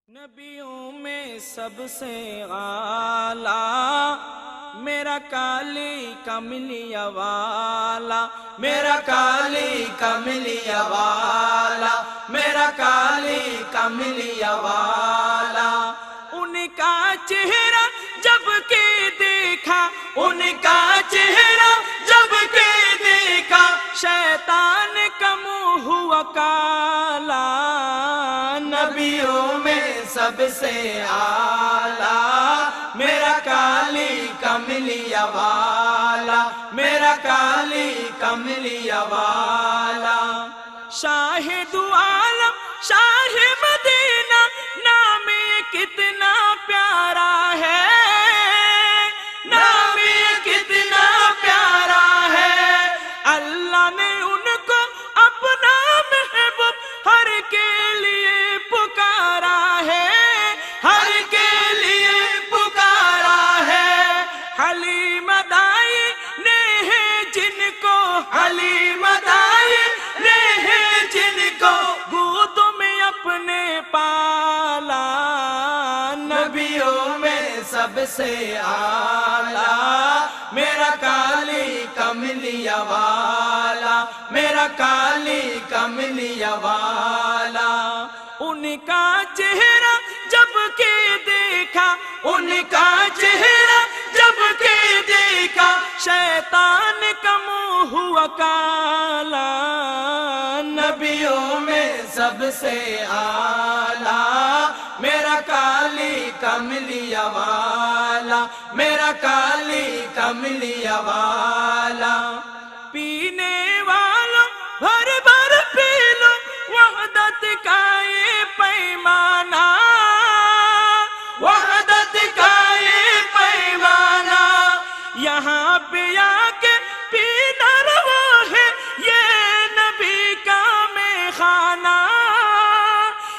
نبیوں میں سب سے اعلیٰ میرا کالی کملیہ والا، میرا کالی کملیہ والا، میرا کالی کملیہ والا۔ ان کا چہرہ جب کہ دیکھا، ان کا چہرہ جب کہ دیکھا، شیطان کا منہ ہوا کالا۔ نبیوں میں سب سے اعلیٰ میرا کالی کملیہ والا، میرا کالی کملیہ والا۔ شاہد عالم شاہ مدینہ نام کتنا پیارا ہے، نام کتنا پیارا ہے۔ اللہ نے ان کو اپنا محبوب ہر کے لیے پکارا ہے، ہر کے لیے پکارا ہے۔ حلیم دائی نے ہے جن کو، حلیم دائی نے ہے جن کو گود میں اپنے پالا۔ نبیوں میں سب سے اعلیٰ میرا کالی کملیہ والا، میرا کالی کملیہ والا۔ ان کا چہرہ جب کہ دیکھا، ان کا چہرہ جب کہ دیکھا، شیطان کا منہ ہوا کالا۔ نبیوں میں سب سے اعلیٰ میرا کالی کملیہ والا، میرا کالی کملیہ والا۔ پینے والوں بھر بھر پی لو وحدت کا یہ پیمانہ، وحدت کا یہ پیمانہ۔ یہاں پہ آ کے پینا روا ہے یہ نبی کا میخانہ،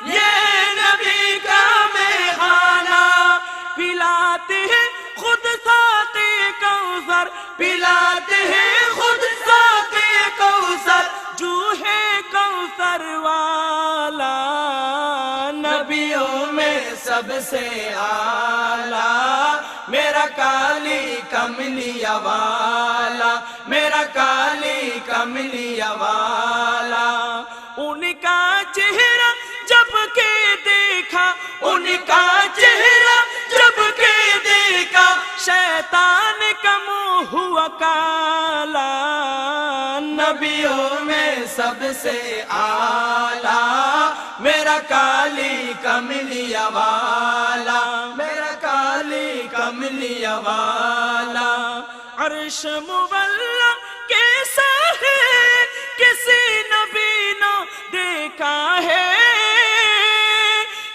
یہ نبی کا میخانہ۔ پلاتے ہیں خود ساقی کوثر، پلاتے ہیں خود ساقی کوثر، جو ہے کوثر والا۔ نبیوں میں سب سے اعلیٰ میرا کالی کملیہ والا، میرا کالی کملیہ والا۔ ان کا چہرہ جب کہ دیکھا، ان کا چہرہ جب کہ دیکھا، شیطان کا منہ ہوا کالا۔ نبیوں میں سب سے اعلیٰ میرا کالی کملیہ والا، میرا کالی کملیہ والا۔ عرش مولا کیسا ہے کسی نبی نہ دیکھا ہے،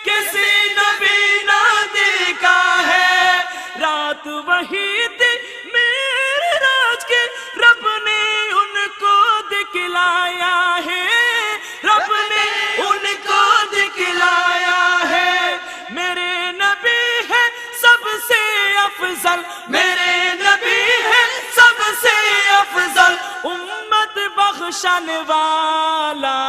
کسی نبی نہ دیکھا ہے۔ رات وہی تھی معراج کے، رب نے ان کو دکھلایا ہے، رب نے ان کو دکھلایا ہے۔ میرے نبی ہے سب سے افضل، میرے نبی ہے سب سے افضل، امت بخشن والا۔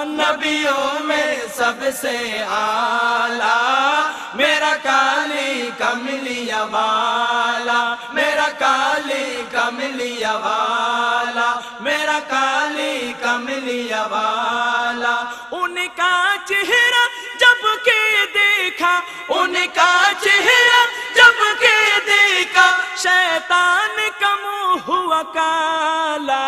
نبیوں میں سب سے اعلیٰ میرا کالی کملیہ والا، میرا کالی کملیہ والا، میرا کالی کملیہ والا۔ ان کا چہرہ جب کہ دیکھا، ان کا چہرہ جب کہ دیکھا، شیطان کا منہ ہوا کالا۔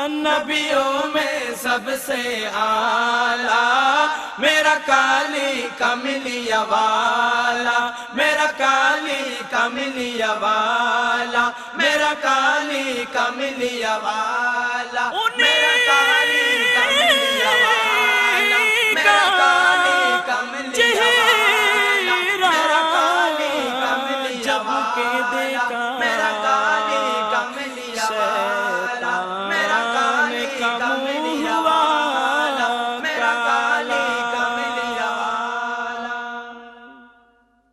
نبیوں میں سب سے اعلیٰ میرا کالی کملیہ والا، میرا کالی کملیہ والا، میرا کالی کملیہ والا، میرا کالی کملیہ والا، میرا کالی کملیہ والا، میرا کالی کملیہ والا، میرا کالی کملیہ والا۔